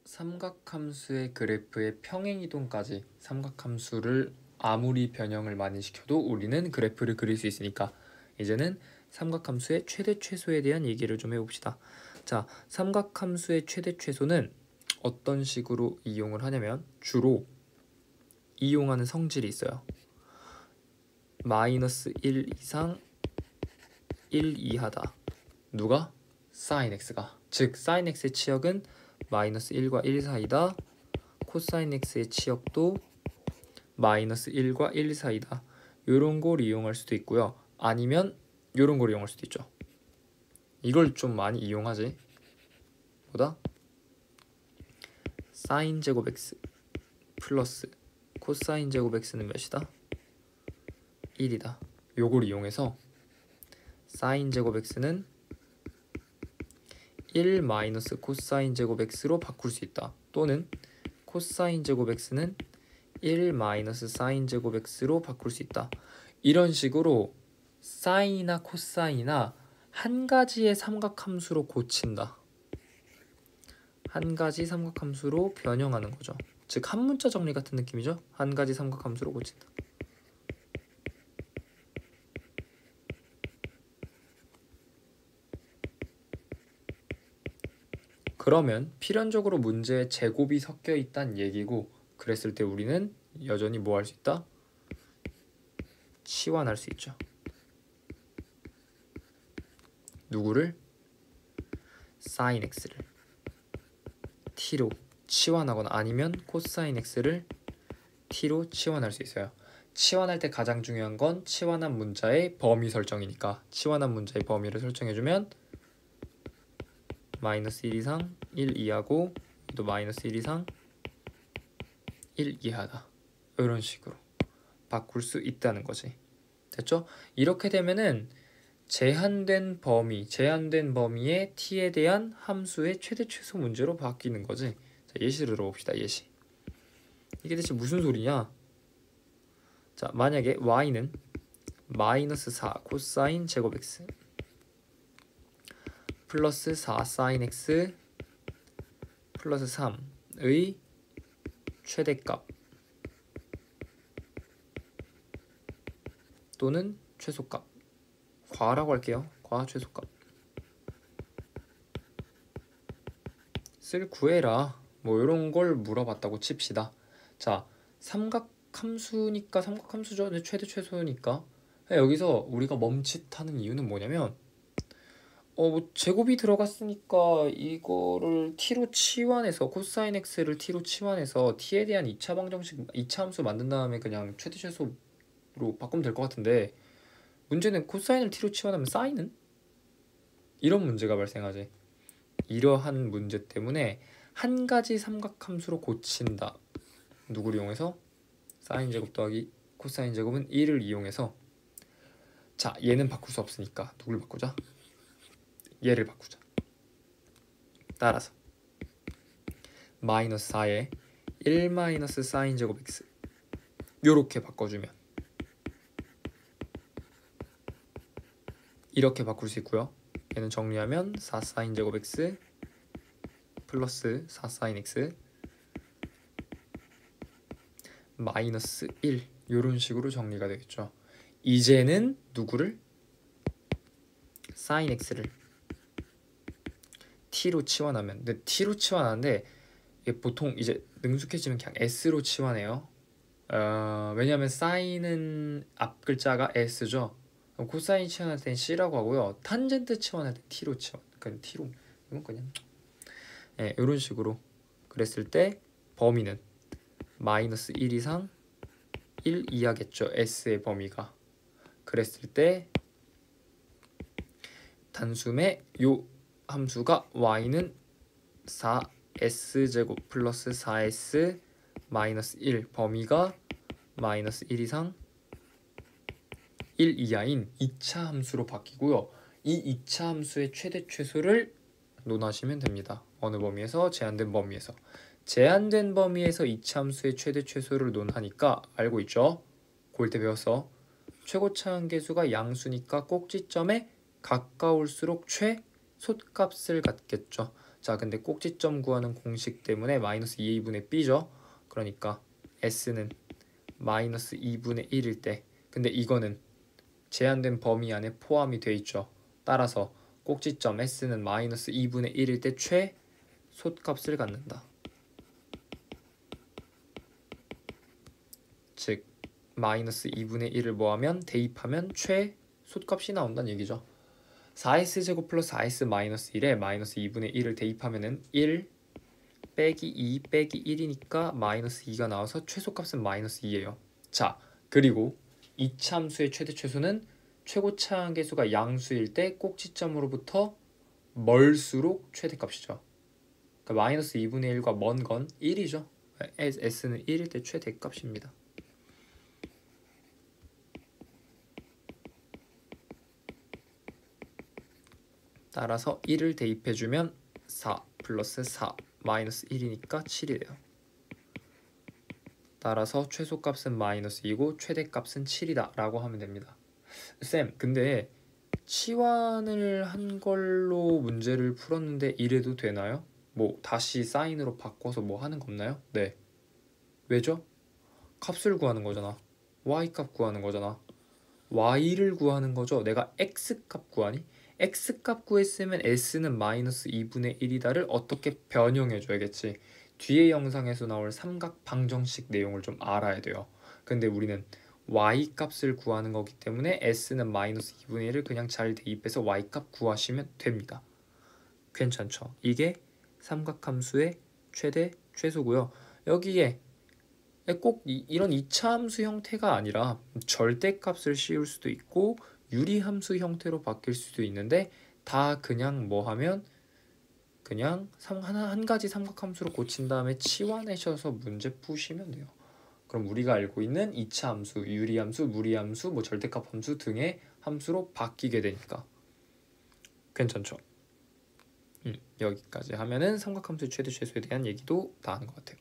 삼각함수의 그래프의 평행이동까지 삼각함수를 아무리 변형을 많이 시켜도 우리는 그래프를 그릴 수 있으니까 이제는 삼각함수의 최대 최소에 대한 얘기를 좀 해봅시다. 자, 삼각함수의 최대 최소는 어떤 식으로 이용을 하냐면 주로 이용하는 성질이 있어요. 마이너스 1 이상 1 이하다. 누가? sin x가. 즉 sin x의 치역은 마이너스 1과 1 사이다. 코사인 x의 치역도 마이너스 1과 1 사이다. 요런 걸 이용할 수도 있고요. 아니면 요런 걸 이용할 수도 있죠. 이걸 좀 많이 이용하지. 뭐다? 사인 제곱 x 플러스 코사인 제곱 x는 몇이다? 1이다. 요걸 이용해서 사인 제곱 x는 1 마이너스 코사인 제곱 x로 바꿀 수 있다. 또는 코사인 제곱 x는 1 마이너스 사인 제곱 x로 바꿀 수 있다. 이런 식으로 사인이나 코사인이나 한 가지의 삼각함수로 고친다. 한 가지 삼각함수로 변형하는 거죠. 즉 한 문자 정리 같은 느낌이죠. 한 가지 삼각함수로 고친다. 그러면 필연적으로 문제에 제곱이 섞여 있다는 얘기고, 그랬을 때 우리는 여전히 뭐 할 수 있다? 치환할 수 있죠. 누구를? sin x를 t로 치환하거나 아니면 코사인 x를 t로 치환할 수 있어요. 치환할 때 가장 중요한 건 치환한 문자의 범위 설정이니까 치환한 문자의 범위를 설정해주면 마이너스 1 이상 1 이하고 또 마이너스 1 이상 1 이하다. 이런 식으로 바꿀 수 있다는 거지. 됐죠? 이렇게 되면은 제한된 범위의 t에 대한 함수의 최대 최소 문제로 바뀌는 거지. 자, 예시를 들어봅시다. 예시. 이게 대체 무슨 소리냐? 자, 만약에 y는 마이너스 4 코사인 제곱 x 플러스 4 사인 x 플러스 3의 최대값 또는 최소값, 과라고 할게요. 과 최소값 쓸 구해라. 뭐 이런 걸 물어봤다고 칩시다. 자, 삼각함수니까 삼각함수죠. 최대 최소니까 여기서 우리가 멈칫하는 이유는 뭐냐면 뭐 제곱이 들어갔으니까 이거를 t로 치환해서 코사인 x를 t로 치환해서 t에 대한 2차 방정식 2차 함수 만든 다음에 그냥 최대 최소로 바꾸면 될 것 같은데, 문제는 코사인을 t로 치환하면 사인은? 이런 문제가 발생하지. 이러한 문제 때문에 한 가지 삼각함수로 고친다. 누구를 이용해서? 사인 제곱 더하기 코사인 제곱은 1을 이용해서. 자, 얘는 바꿀 수 없으니까 누굴 바꾸자? 얘를 바꾸자. 따라서 마이너스 4에 1 마이너스 사인 제곱 x 요렇게 바꿔주면 이렇게 바꿀 수 있고요. 얘는 정리하면 4 사인 제곱 x 플러스 4 사인 x 마이너스 1 요런 식으로 정리가 되겠죠. 이제는 누구를? 사인 x를 t로 치환하면, 근데 t로 치환하는데 이게 보통 이제 능숙해지면 그냥 s로 치환해요. 왜냐하면 사인은 앞 글자가 s죠. 코사인 치환할 땐 c라고 하고요. 탄젠트 치환할 땐 t로 치환. 그냥 t로 이건 그냥 이런 식으로 그랬을 때 범위는 마이너스 1 이상 1 이하겠죠. s의 범위가. 그랬을 때 단숨에 요 함수가 y는 4s제곱 플러스 4s 마이너스 1 범위가 마이너스 1 이상 1 이하인 2차 함수로 바뀌고요. 이 2차 함수의 최대 최소를 논하시면 됩니다. 어느 범위에서? 제한된 범위에서. 제한된 범위에서 2차 함수의 최대 최소를 논하니까 알고 있죠? 고1 때 배웠어. 최고차 한계수가 양수니까 꼭지점에 가까울수록 최소값을 갖겠죠. 자, 근데 꼭지점 구하는 공식 때문에 마이너스 2분의 b죠. 그러니까 s는 마이너스 2분의 1일 때, 근데 이거는 제한된 범위 안에 포함이 돼 있죠. 따라서 꼭지점 s는 마이너스 2분의 1일 때 최소값을 갖는다. 즉 마이너스 2분의 1을 뭐하면 대입하면 최소값이 나온다는 얘기죠. 4s제곱 플러스 4s 마이너스 1에 마이너스 2분의 1을 대입하면은 1 빼기 2 빼기 1이니까 마이너스 2가 나와서 최소값은 마이너스 2예요. 자, 그리고 이차 함수의 최대 최소는 최고차 함계수가 양수일 때 꼭지점으로부터 멀수록 최대값이죠. 그러니까 마이너스 2분의 1과 먼 건 1이죠. s는 1일 때 최대값입니다. 따라서 1을 대입해주면 4 플러스 4 마이너스 1이니까 7이래요. 따라서 최소값은 마이너스 2고 최대값은 7이다 라고 하면 됩니다. 쌤, 근데 치환을 한 걸로 문제를 풀었는데 이래도 되나요? 뭐 다시 사인으로 바꿔서 뭐 하는 거 없나요? 네. 왜죠? 값을 구하는 거잖아. y값 구하는 거잖아. y를 구하는 거죠. 내가 x값 구하니? x값 구했으면 s는 마이너스 2분의 1이다를 어떻게 변형해 줘야겠지. 뒤에 영상에서 나올 삼각 방정식 내용을 좀 알아야 돼요. 근데 우리는 y값을 구하는 거기 때문에 s는 마이너스 2분의 1을 그냥 잘 대입해서 y값 구하시면 됩니다. 괜찮죠? 이게 삼각함수의 최대 최소고요. 여기에 꼭 이런 이차함수 형태가 아니라 절대값을 씌울 수도 있고 유리함수 형태로 바뀔 수도 있는데 다 그냥 뭐 하면 그냥 한 가지 삼각함수로 고친 다음에 치환하셔서 문제 푸시면 돼요. 그럼 우리가 알고 있는 이차함수, 유리함수, 무리함수, 뭐 절대값 함수 등의 함수로 바뀌게 되니까 괜찮죠? 여기까지 하면은 삼각함수 최대 최소에 대한 얘기도 다 하는 것 같아요.